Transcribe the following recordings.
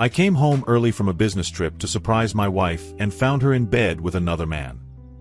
I came home early from a business trip to surprise my wife and found her in bed with another man.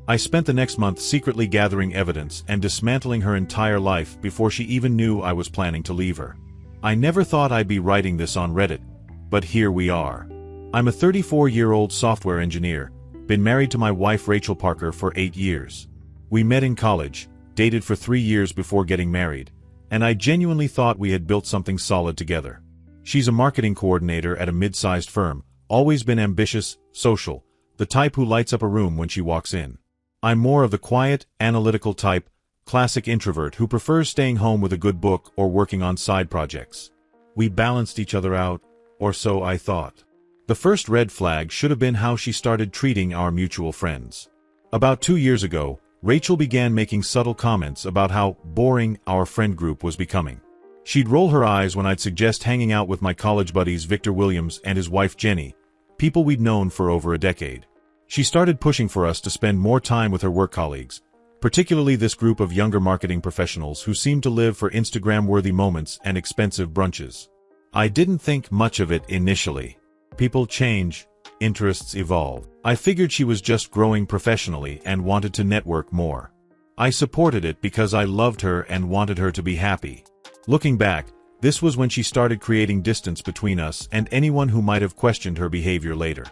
I spent the next month secretly gathering evidence and dismantling her entire life before she even knew I was planning to leave her. I never thought I'd be writing this on Reddit, but here we are. I'm a 34-year-old software engineer, been married to my wife Rachel Parker for 8 years. We met in college, dated for 3 years before getting married, and I genuinely thought we had built something solid together. She's a marketing coordinator at a mid-sized firm, always been ambitious, social, the type who lights up a room when she walks in. I'm more of the quiet, analytical type, classic introvert who prefers staying home with a good book or working on side projects. We balanced each other out, or so I thought. The first red flag should have been how she started treating our mutual friends. About 2 years ago, Rachel began making subtle comments about how boring our friend group was becoming. She'd roll her eyes when I'd suggest hanging out with my college buddies Victor Williams and his wife Jenny, people we'd known for over a decade. She started pushing for us to spend more time with her work colleagues, particularly this group of younger marketing professionals who seemed to live for Instagram-worthy moments and expensive brunches. I didn't think much of it initially. People change, interests evolve. I figured she was just growing professionally and wanted to network more. I supported it because I loved her and wanted her to be happy. Looking back, this was when she started creating distance between us and anyone who might have questioned her behavior later.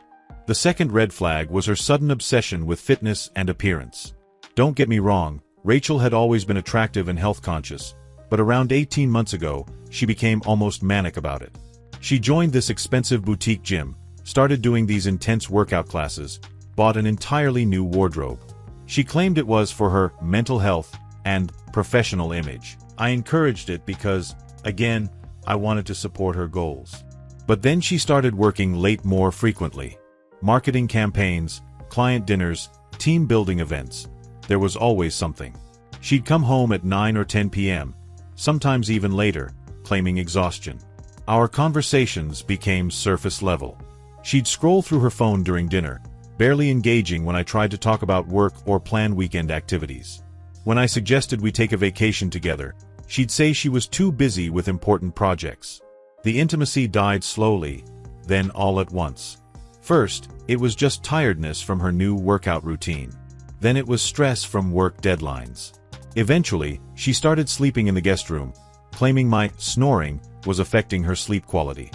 The second red flag was her sudden obsession with fitness and appearance. Don't get me wrong, Rachel had always been attractive and health conscious, but around 18 months ago, she became almost manic about it. She joined this expensive boutique gym, started doing these intense workout classes, bought an entirely new wardrobe. She claimed it was for her mental health and professional image. I encouraged it because, again, I wanted to support her goals. But then she started working late more frequently. Marketing campaigns, client dinners, team building events. There was always something. She'd come home at 9 or 10 p.m., sometimes even later, claiming exhaustion. Our conversations became surface level. She'd scroll through her phone during dinner, barely engaging when I tried to talk about work or plan weekend activities. When I suggested we take a vacation together, she'd say she was too busy with important projects. The intimacy died slowly, then all at once. First, it was just tiredness from her new workout routine. Then it was stress from work deadlines. Eventually, she started sleeping in the guest room, claiming my snoring was affecting her sleep quality.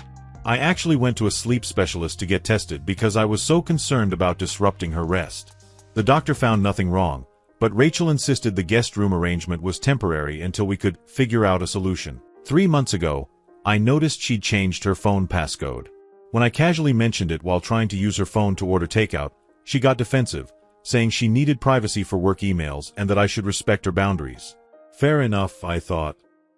I actually went to a sleep specialist to get tested because I was so concerned about disrupting her rest. The doctor found nothing wrong, but Rachel insisted the guest room arrangement was temporary until we could figure out a solution. 3 months ago, I noticed she'd changed her phone passcode. When I casually mentioned it while trying to use her phone to order takeout, she got defensive, saying she needed privacy for work emails and that I should respect her boundaries. Fair enough, I thought.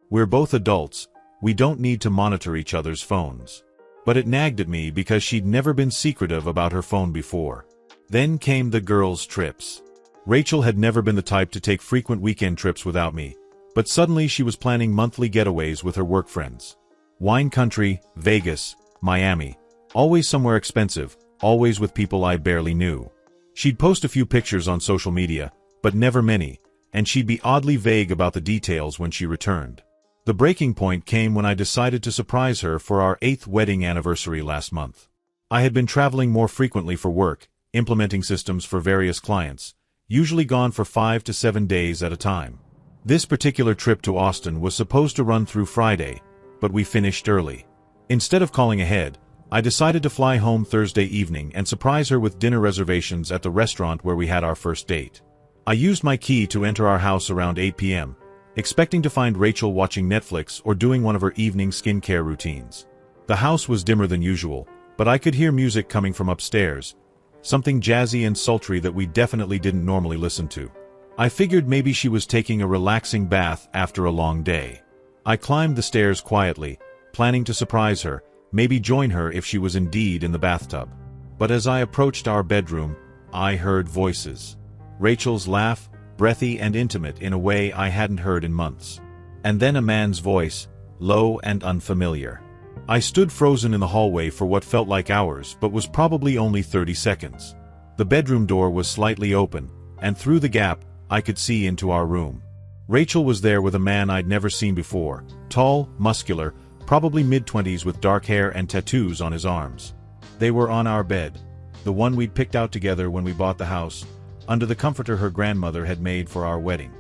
We're both adults, we don't need to monitor each other's phones. But it nagged at me because she'd never been secretive about her phone before. Then came the girls' trips. Rachel had never been the type to take frequent weekend trips without me, but suddenly she was planning monthly getaways with her work friends. Wine country, Vegas, Miami, always somewhere expensive, always with people I barely knew. She'd post a few pictures on social media, but never many, and she'd be oddly vague about the details when she returned. The breaking point came when I decided to surprise her for our 8th wedding anniversary last month. I had been traveling more frequently for work, implementing systems for various clients, usually gone for 5 to 7 days at a time. This particular trip to Austin was supposed to run through Friday, but we finished early. Instead of calling ahead, I decided to fly home Thursday evening and surprise her with dinner reservations at the restaurant where we had our first date. I used my key to enter our house around 8 p.m., expecting to find Rachel watching Netflix or doing one of her evening skincare routines. The house was dimmer than usual, but I could hear music coming from upstairs, something jazzy and sultry that we definitely didn't normally listen to. I figured maybe she was taking a relaxing bath after a long day. I climbed the stairs quietly, planning to surprise her, maybe join her if she was indeed in the bathtub. But as I approached our bedroom, I heard voices. Rachel's laugh, breathy and intimate in a way I hadn't heard in months. And then a man's voice, low and unfamiliar. I stood frozen in the hallway for what felt like hours but was probably only 30 seconds. The bedroom door was slightly open, and through the gap, I could see into our room. Rachel was there with a man I'd never seen before, tall, muscular, probably mid-20s with dark hair and tattoos on his arms. They were on our bed, the one we'd picked out together when we bought the house, under the comforter her grandmother had made for our wedding.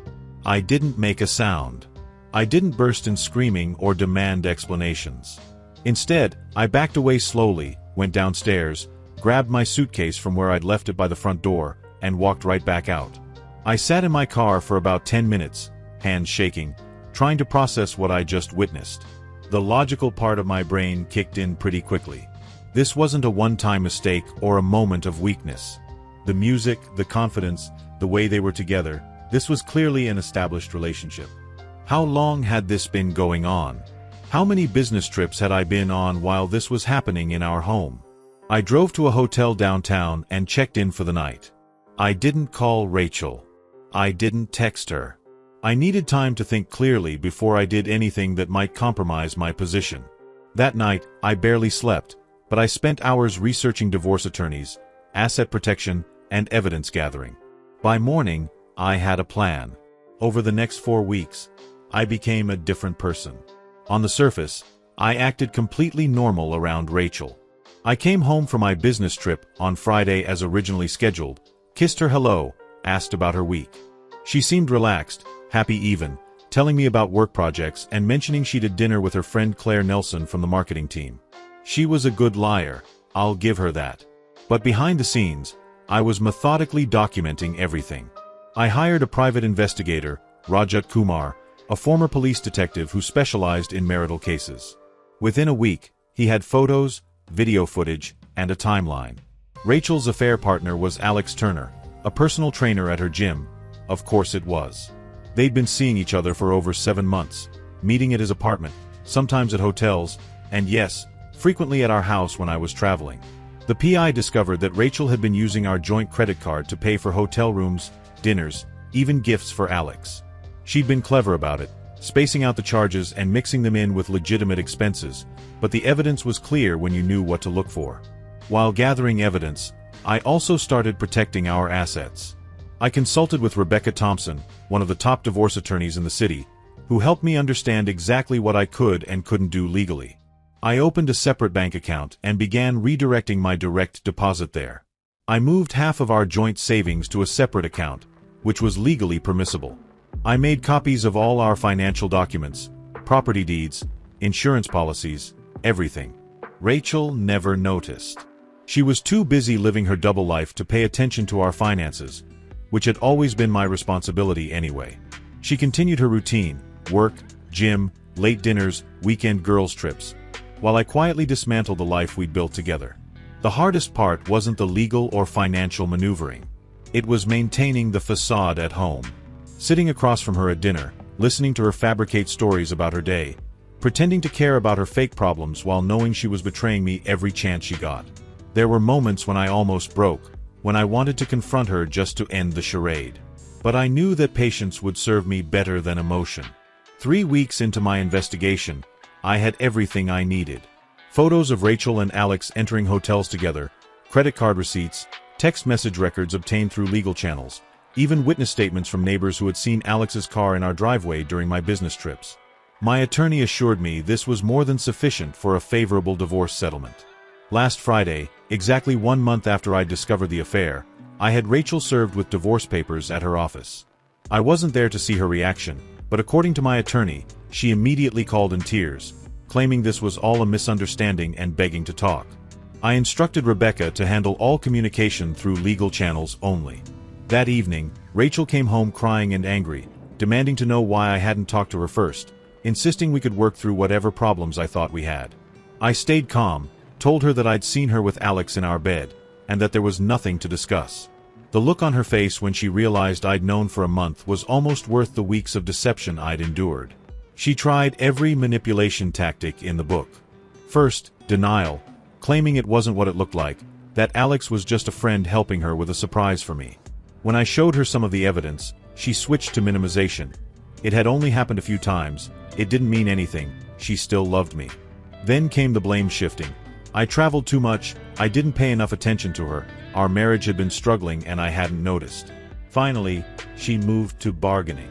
I didn't make a sound. I didn't burst in screaming or demand explanations. Instead, I backed away slowly, went downstairs, grabbed my suitcase from where I'd left it by the front door, and walked right back out. I sat in my car for about 10 minutes, hands shaking, trying to process what I just witnessed. The logical part of my brain kicked in pretty quickly. This wasn't a one-time mistake or a moment of weakness. The music, the confidence, the way they were together, this was clearly an established relationship. How long had this been going on? How many business trips had I been on while this was happening in our home? I drove to a hotel downtown and checked in for the night. I didn't call Rachel. I didn't text her. I needed time to think clearly before I did anything that might compromise my position. That night, I barely slept, but I spent hours researching divorce attorneys, asset protection, and evidence gathering. By morning, I had a plan. Over the next 4 weeks, I became a different person. On the surface, I acted completely normal around Rachel. I came home from my business trip on Friday as originally scheduled, kissed her hello, asked about her week. She seemed relaxed, happy even, telling me about work projects and mentioning she did dinner with her friend Claire Nelson from the marketing team. She was a good liar, I'll give her that. But behind the scenes, I was methodically documenting everything. I hired a private investigator, Rajat Kumar, a former police detective who specialized in marital cases. Within a week, he had photos, video footage, and a timeline. Rachel's affair partner was Alex Turner, a personal trainer at her gym. Of course it was. They'd been seeing each other for over 7 months, meeting at his apartment, sometimes at hotels, and yes, frequently at our house when I was traveling. The PI discovered that Rachel had been using our joint credit card to pay for hotel rooms, dinners, even gifts for Alex. She'd been clever about it, spacing out the charges and mixing them in with legitimate expenses, but the evidence was clear when you knew what to look for. While gathering evidence, I also started protecting our assets. I consulted with Rebecca Thompson, one of the top divorce attorneys in the city, who helped me understand exactly what I could and couldn't do legally. I opened a separate bank account and began redirecting my direct deposit there. I moved half of our joint savings to a separate account, which was legally permissible. I made copies of all our financial documents, property deeds, insurance policies, everything. Rachel never noticed. She was too busy living her double life to pay attention to our finances, which had always been my responsibility anyway. She continued her routine, work, gym, late dinners, weekend girls' trips, while I quietly dismantled the life we'd built together. The hardest part wasn't the legal or financial maneuvering. It was maintaining the facade at home. Sitting across from her at dinner, listening to her fabricate stories about her day, pretending to care about her fake problems while knowing she was betraying me every chance she got. There were moments when I almost broke, when I wanted to confront her just to end the charade. But I knew that patience would serve me better than emotion. 3 weeks into my investigation, I had everything I needed. Photos of Rachel and Alex entering hotels together, credit card receipts, text message records obtained through legal channels, even witness statements from neighbors who had seen Alex's car in our driveway during my business trips. My attorney assured me this was more than sufficient for a favorable divorce settlement. Last Friday, exactly 1 month after I discovered the affair, I had Rachel served with divorce papers at her office. I wasn't there to see her reaction, but according to my attorney, she immediately called in tears, claiming this was all a misunderstanding and begging to talk. I instructed Rebecca to handle all communication through legal channels only. That evening, Rachel came home crying and angry, demanding to know why I hadn't talked to her first, insisting we could work through whatever problems I thought we had. I stayed calm, told her that I'd seen her with Alex in our bed, and that there was nothing to discuss. The look on her face when she realized I'd known for a month was almost worth the weeks of deception I'd endured. She tried every manipulation tactic in the book. First, denial, claiming it wasn't what it looked like, that Alex was just a friend helping her with a surprise for me. When I showed her some of the evidence, she switched to minimization. It had only happened a few times, it didn't mean anything, she still loved me. Then came the blame shifting. I traveled too much, I didn't pay enough attention to her, our marriage had been struggling and I hadn't noticed. Finally, she moved to bargaining.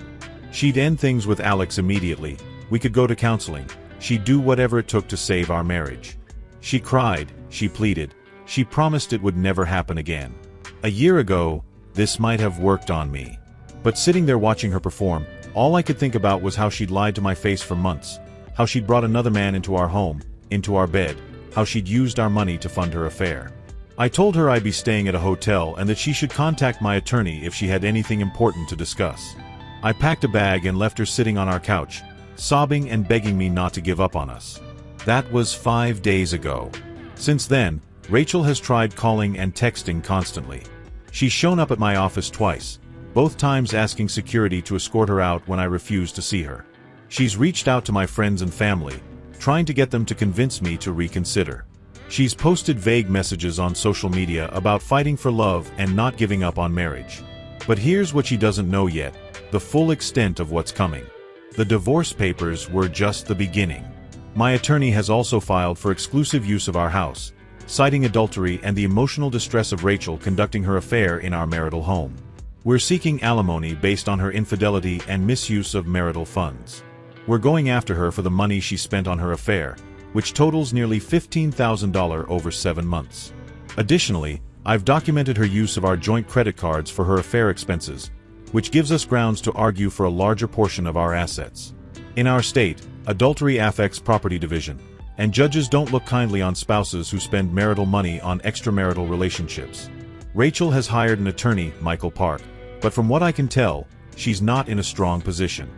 She'd end things with Alex immediately, we could go to counseling, She'd do whatever it took to save our marriage. She cried, she pleaded, she promised it would never happen again. A year ago, this might have worked on me. But sitting there watching her perform, all I could think about was how she'd lied to my face for months, how she'd brought another man into our home, into our bed, how she'd used our money to fund her affair. I told her I'd be staying at a hotel and that she should contact my attorney if she had anything important to discuss. I packed a bag and left her sitting on our couch, sobbing and begging me not to give up on us. That was 5 days ago. Since then, Rachel has tried calling and texting constantly. She's shown up at my office twice, both times asking security to escort her out when I refused to see her. She's reached out to my friends and family, trying to get them to convince me to reconsider. She's posted vague messages on social media about fighting for love and not giving up on marriage. But here's what she doesn't know yet, the full extent of what's coming. The divorce papers were just the beginning. My attorney has also filed for exclusive use of our house, citing adultery and the emotional distress of Rachel conducting her affair in our marital home. We're seeking alimony based on her infidelity and misuse of marital funds. We're going after her for the money she spent on her affair, which totals nearly $15,000 over 7 months. Additionally, I've documented her use of our joint credit cards for her affair expenses, which gives us grounds to argue for a larger portion of our assets. In our state, adultery affects property division, and judges don't look kindly on spouses who spend marital money on extramarital relationships. Rachel has hired an attorney, Michael Park, but from what I can tell, she's not in a strong position.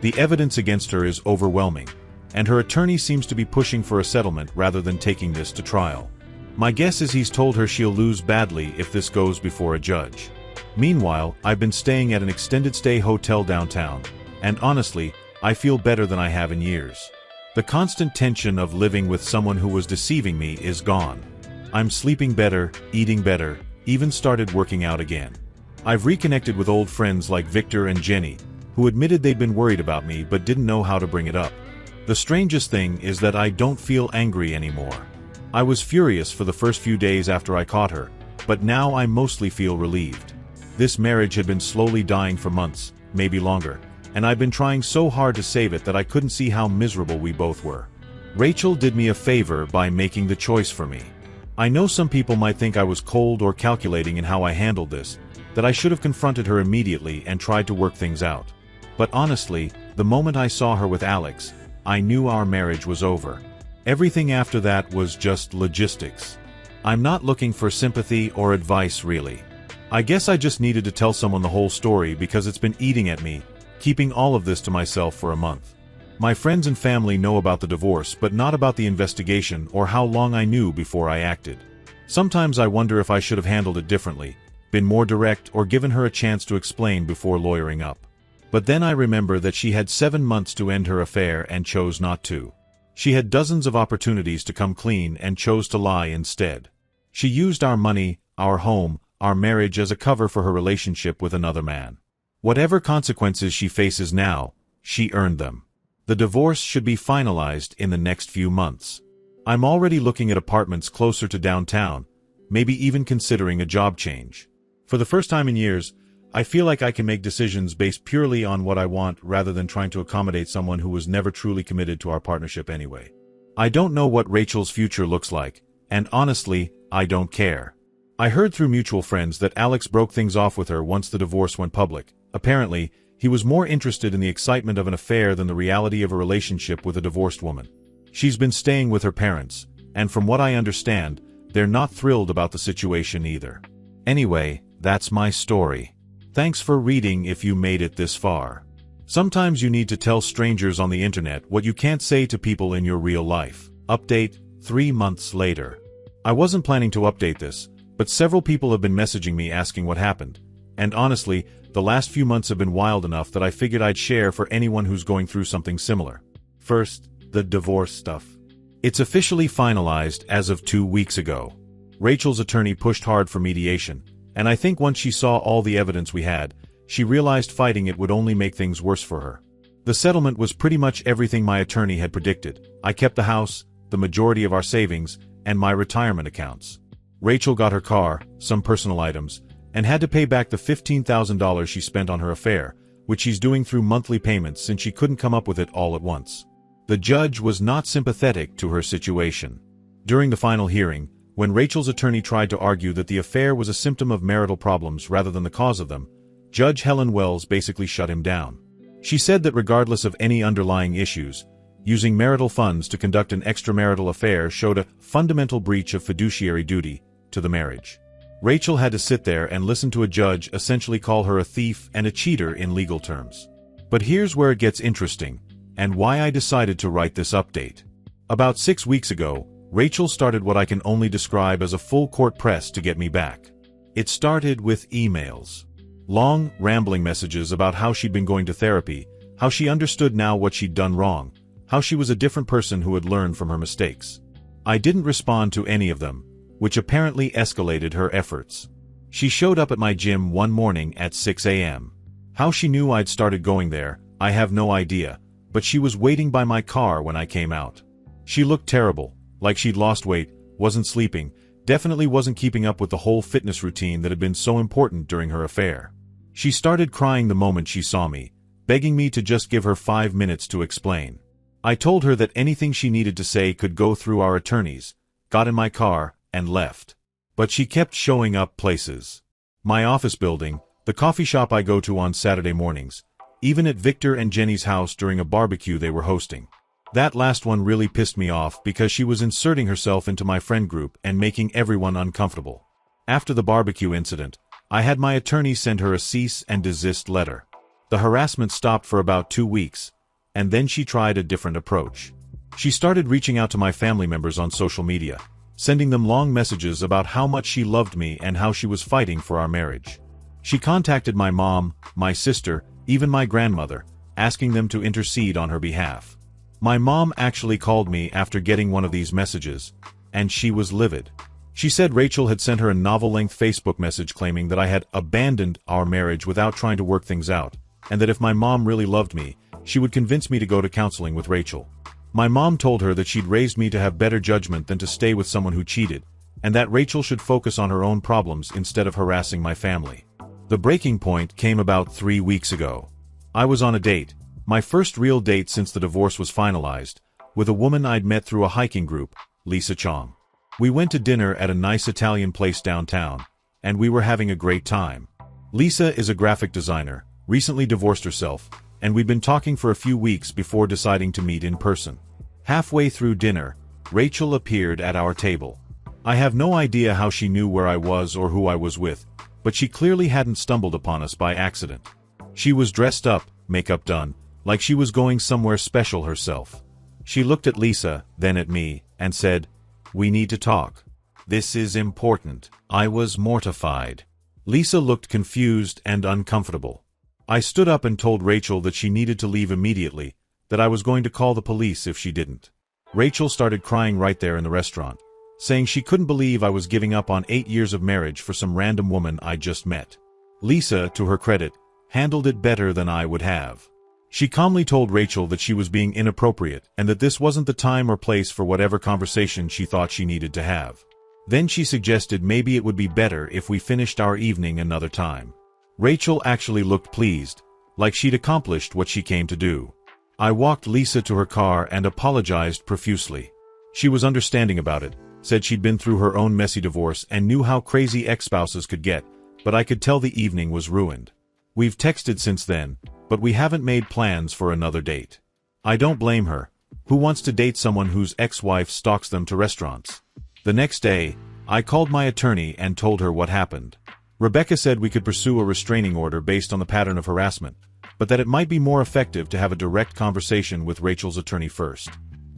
The evidence against her is overwhelming, and her attorney seems to be pushing for a settlement rather than taking this to trial. My guess is he's told her she'll lose badly if this goes before a judge. Meanwhile, I've been staying at an extended stay hotel downtown, and honestly, I feel better than I have in years. The constant tension of living with someone who was deceiving me is gone. I'm sleeping better, eating better, even started working out again. I've reconnected with old friends like Victor and Jenny, who admitted they'd been worried about me but didn't know how to bring it up. The strangest thing is that I don't feel angry anymore. I was furious for the first few days after I caught her, but now I mostly feel relieved. This marriage had been slowly dying for months, maybe longer, and I've been trying so hard to save it that I couldn't see how miserable we both were. Rachel did me a favor by making the choice for me. I know some people might think I was cold or calculating in how I handled this, that I should have confronted her immediately and tried to work things out. But honestly, the moment I saw her with Alex, I knew our marriage was over. Everything after that was just logistics. I'm not looking for sympathy or advice really. I guess I just needed to tell someone the whole story because it's been eating at me, keeping all of this to myself for a month. My friends and family know about the divorce but not about the investigation or how long I knew before I acted. Sometimes I wonder if I should have handled it differently, been more direct or given her a chance to explain before lawyering up. But then I remember that she had 7 months to end her affair and chose not to. She had dozens of opportunities to come clean and chose to lie instead. She used our money, our home, our marriage as a cover for her relationship with another man. Whatever consequences she faces now, she earned them. The divorce should be finalized in the next few months. I'm already looking at apartments closer to downtown, maybe even considering a job change. For the first time in years, I feel like I can make decisions based purely on what I want rather than trying to accommodate someone who was never truly committed to our partnership anyway. I don't know what Rachel's future looks like, and honestly, I don't care. I heard through mutual friends that Alex broke things off with her once the divorce went public. Apparently, he was more interested in the excitement of an affair than the reality of a relationship with a divorced woman. She's been staying with her parents, and from what I understand, they're not thrilled about the situation either. Anyway, that's my story. Thanks for reading if you made it this far. Sometimes you need to tell strangers on the internet what you can't say to people in your real life. Update, 3 months later. I wasn't planning to update this, but several people have been messaging me asking what happened. And honestly, the last few months have been wild enough that I figured I'd share for anyone who's going through something similar. First, the divorce stuff. It's officially finalized as of 2 weeks ago. Rachel's attorney pushed hard for mediation, and I think once she saw all the evidence we had, she realized fighting it would only make things worse for her. The settlement was pretty much everything my attorney had predicted. I kept the house, the majority of our savings, and my retirement accounts. Rachel got her car, some personal items, and had to pay back the $15,000 she spent on her affair, which she's doing through monthly payments since she couldn't come up with it all at once. The judge was not sympathetic to her situation. During the final hearing, when Rachel's attorney tried to argue that the affair was a symptom of marital problems rather than the cause of them, Judge Helen Wells basically shut him down. She said that regardless of any underlying issues, using marital funds to conduct an extramarital affair showed a fundamental breach of fiduciary duty to the marriage. Rachel had to sit there and listen to a judge essentially call her a thief and a cheater in legal terms. But here's where it gets interesting, and why I decided to write this update. About 6 weeks ago, Rachel started what I can only describe as a full court press to get me back. It started with emails. Long, rambling messages about how she'd been going to therapy, how she understood now what she'd done wrong, how she was a different person who had learned from her mistakes. I didn't respond to any of them, which apparently escalated her efforts. She showed up at my gym one morning at 6 a.m. How she knew I'd started going there, I have no idea, but she was waiting by my car when I came out. She looked terrible, like she'd lost weight, wasn't sleeping, definitely wasn't keeping up with the whole fitness routine that had been so important during her affair. She started crying the moment she saw me, begging me to just give her 5 minutes to explain. I told her that anything she needed to say could go through our attorneys, got in my car, and left. But she kept showing up places. My office building, the coffee shop I go to on Saturday mornings, even at Victor and Jenny's house during a barbecue they were hosting. That last one really pissed me off because she was inserting herself into my friend group and making everyone uncomfortable. After the barbecue incident, I had my attorney send her a cease and desist letter. The harassment stopped for about 2 weeks, and then she tried a different approach. She started reaching out to my family members on social media, sending them long messages about how much she loved me and how she was fighting for our marriage. She contacted my mom, my sister, even my grandmother, asking them to intercede on her behalf. My mom actually called me after getting one of these messages, and she was livid. She said Rachel had sent her a novel-length Facebook message claiming that I had abandoned our marriage without trying to work things out, and that if my mom really loved me, she would convince me to go to counseling with Rachel. My mom told her that she'd raised me to have better judgment than to stay with someone who cheated, and that Rachel should focus on her own problems instead of harassing my family. The breaking point came about 3 weeks ago. I was on a date, my first real date since the divorce was finalized, with a woman I'd met through a hiking group, Lisa Chong. We went to dinner at a nice Italian place downtown, and we were having a great time. Lisa is a graphic designer, recently divorced herself, and we'd been talking for a few weeks before deciding to meet in person. Halfway through dinner, Rachel appeared at our table. I have no idea how she knew where I was or who I was with, but she clearly hadn't stumbled upon us by accident. She was dressed up, makeup done, like she was going somewhere special herself. She looked at Lisa, then at me, and said, "We need to talk. This is important." I was mortified. Lisa looked confused and uncomfortable. I stood up and told Rachel that she needed to leave immediately, that I was going to call the police if she didn't. Rachel started crying right there in the restaurant, saying she couldn't believe I was giving up on 8 years of marriage for some random woman I just met. Lisa, to her credit, handled it better than I would have. She calmly told Rachel that she was being inappropriate and that this wasn't the time or place for whatever conversation she thought she needed to have. Then she suggested maybe it would be better if we finished our evening another time. Rachel actually looked pleased, like she'd accomplished what she came to do. I walked Lisa to her car and apologized profusely. She was understanding about it, said she'd been through her own messy divorce and knew how crazy ex-spouses could get, but I could tell the evening was ruined. We've texted since then, but we haven't made plans for another date. I don't blame her. Who wants to date someone whose ex-wife stalks them to restaurants? The next day, I called my attorney and told her what happened. Rebecca said we could pursue a restraining order based on the pattern of harassment, but that it might be more effective to have a direct conversation with Rachel's attorney first.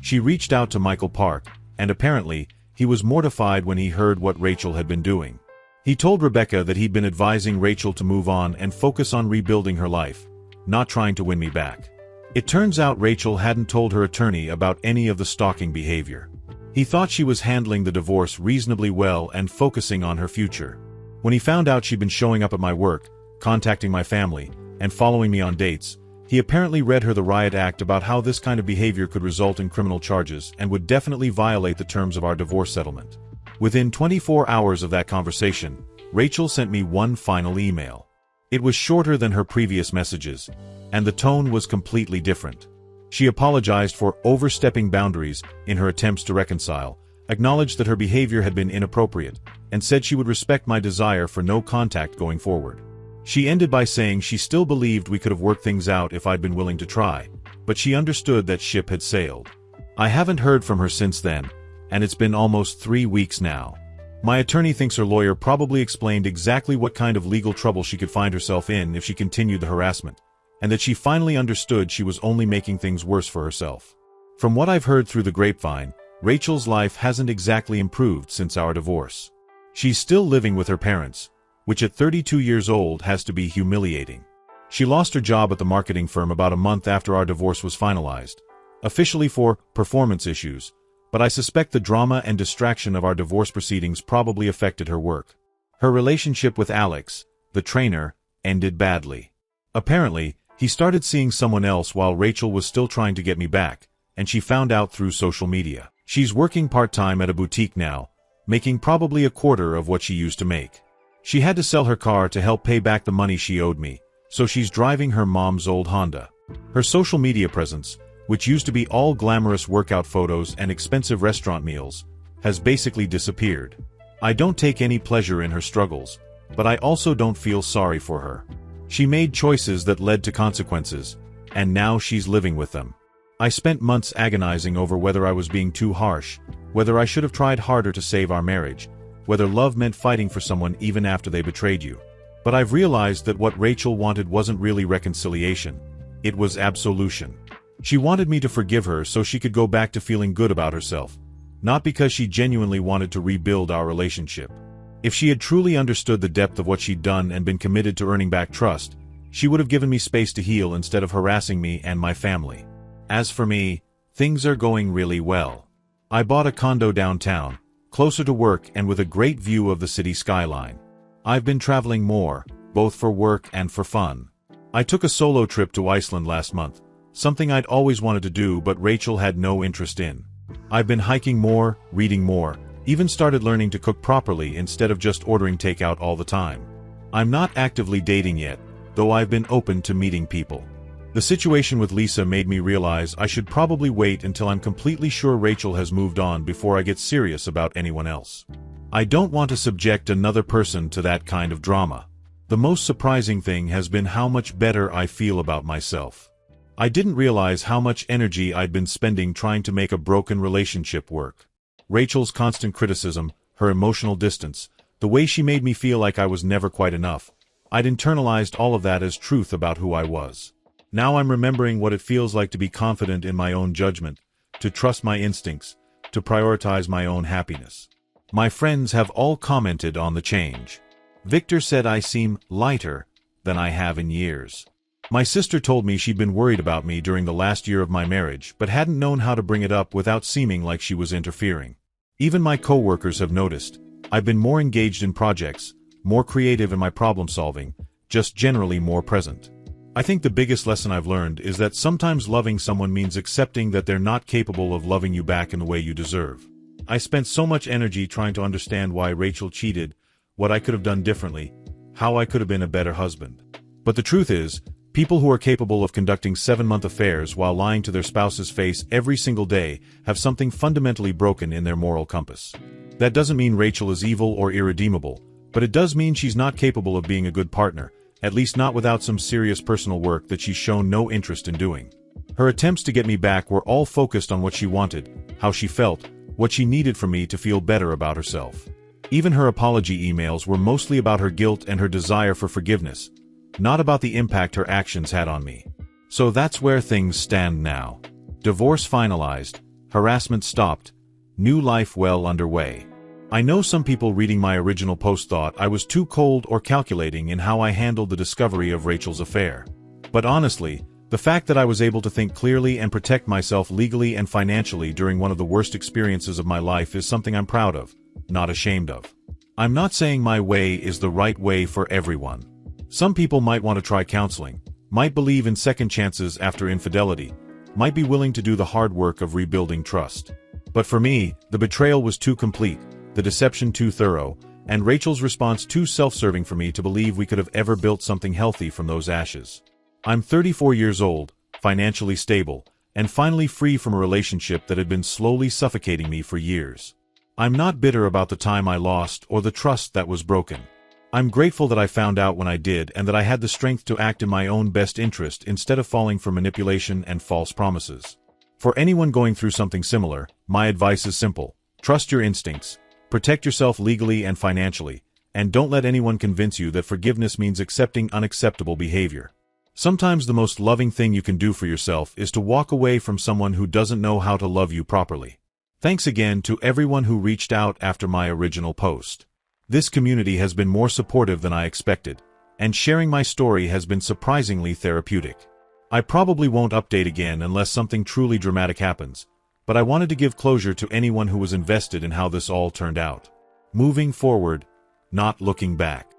She reached out to Michael Park, and apparently, he was mortified when he heard what Rachel had been doing. He told Rebecca that he'd been advising Rachel to move on and focus on rebuilding her life, not trying to win me back. It turns out Rachel hadn't told her attorney about any of the stalking behavior. He thought she was handling the divorce reasonably well and focusing on her future. When he found out she'd been showing up at my work, contacting my family, and following me on dates, he apparently read her the riot act about how this kind of behavior could result in criminal charges and would definitely violate the terms of our divorce settlement. Within 24 hours of that conversation, Rachel sent me one final email. It was shorter than her previous messages, and the tone was completely different. She apologized for overstepping boundaries in her attempts to reconcile, acknowledged that her behavior had been inappropriate, and said she would respect my desire for no contact going forward. She ended by saying she still believed we could have worked things out if I'd been willing to try, but she understood that ship had sailed. I haven't heard from her since then, and it's been almost 3 weeks now. My attorney thinks her lawyer probably explained exactly what kind of legal trouble she could find herself in if she continued the harassment, and that she finally understood she was only making things worse for herself. From what I've heard through the grapevine, Rachel's life hasn't exactly improved since our divorce. She's still living with her parents, which at 32 years old has to be humiliating. She lost her job at the marketing firm about a month after our divorce was finalized, officially for performance issues, but I suspect the drama and distraction of our divorce proceedings probably affected her work. Her relationship with Alex, the trainer, ended badly. Apparently, he started seeing someone else while Rachel was still trying to get me back, and she found out through social media. She's working part-time at a boutique now, making probably a quarter of what she used to make. She had to sell her car to help pay back the money she owed me, so she's driving her mom's old Honda. Her social media presence, which used to be all glamorous workout photos and expensive restaurant meals, has basically disappeared. I don't take any pleasure in her struggles, but I also don't feel sorry for her. She made choices that led to consequences, and now she's living with them. I spent months agonizing over whether I was being too harsh, whether I should have tried harder to save our marriage, whether love meant fighting for someone even after they betrayed you. But I've realized that what Rachel wanted wasn't really reconciliation. It was absolution. She wanted me to forgive her so she could go back to feeling good about herself, not because she genuinely wanted to rebuild our relationship. If she had truly understood the depth of what she'd done and been committed to earning back trust, she would have given me space to heal instead of harassing me and my family. As for me, things are going really well. I bought a condo downtown, closer to work and with a great view of the city skyline. I've been traveling more, both for work and for fun. I took a solo trip to Iceland last month, something I'd always wanted to do but Rachel had no interest in. I've been hiking more, reading more, even started learning to cook properly instead of just ordering takeout all the time. I'm not actively dating yet, though I've been open to meeting people. The situation with Lisa made me realize I should probably wait until I'm completely sure Rachel has moved on before I get serious about anyone else. I don't want to subject another person to that kind of drama. The most surprising thing has been how much better I feel about myself. I didn't realize how much energy I'd been spending trying to make a broken relationship work. Rachel's constant criticism, her emotional distance, the way she made me feel like I was never quite enough. I'd internalized all of that as truth about who I was. Now I'm remembering what it feels like to be confident in my own judgment, to trust my instincts, to prioritize my own happiness. My friends have all commented on the change. Victor said I seem lighter than I have in years. My sister told me she'd been worried about me during the last year of my marriage but hadn't known how to bring it up without seeming like she was interfering. Even my coworkers have noticed. I've been more engaged in projects, more creative in my problem solving, just generally more present. I think the biggest lesson I've learned is that sometimes loving someone means accepting that they're not capable of loving you back in the way you deserve. I spent so much energy trying to understand why Rachel cheated, what I could have done differently, how I could have been a better husband. But the truth is, people who are capable of conducting 7-month affairs while lying to their spouse's face every single day have something fundamentally broken in their moral compass. That doesn't mean Rachel is evil or irredeemable, but it does mean she's not capable of being a good partner, at least not without some serious personal work that she's shown no interest in doing. Her attempts to get me back were all focused on what she wanted, how she felt, what she needed from me to feel better about herself. Even her apology emails were mostly about her guilt and her desire for forgiveness, not about the impact her actions had on me. So that's where things stand now. Divorce finalized, harassment stopped, new life well underway. I know some people reading my original post thought I was too cold or calculating in how I handled the discovery of Rachel's affair. But honestly, the fact that I was able to think clearly and protect myself legally and financially during one of the worst experiences of my life is something I'm proud of, not ashamed of. I'm not saying my way is the right way for everyone. Some people might want to try counseling, might believe in second chances after infidelity, might be willing to do the hard work of rebuilding trust. But for me, the betrayal was too complete, the deception too thorough, and Rachel's response too self-serving for me to believe we could have ever built something healthy from those ashes. I'm 34 years old, financially stable, and finally free from a relationship that had been slowly suffocating me for years. I'm not bitter about the time I lost or the trust that was broken. I'm grateful that I found out when I did and that I had the strength to act in my own best interest instead of falling for manipulation and false promises. For anyone going through something similar, my advice is simple. Trust your instincts, protect yourself legally and financially, and don't let anyone convince you that forgiveness means accepting unacceptable behavior. Sometimes the most loving thing you can do for yourself is to walk away from someone who doesn't know how to love you properly. Thanks again to everyone who reached out after my original post. This community has been more supportive than I expected, and sharing my story has been surprisingly therapeutic. I probably won't update again unless something truly dramatic happens, but I wanted to give closure to anyone who was invested in how this all turned out. Moving forward, not looking back.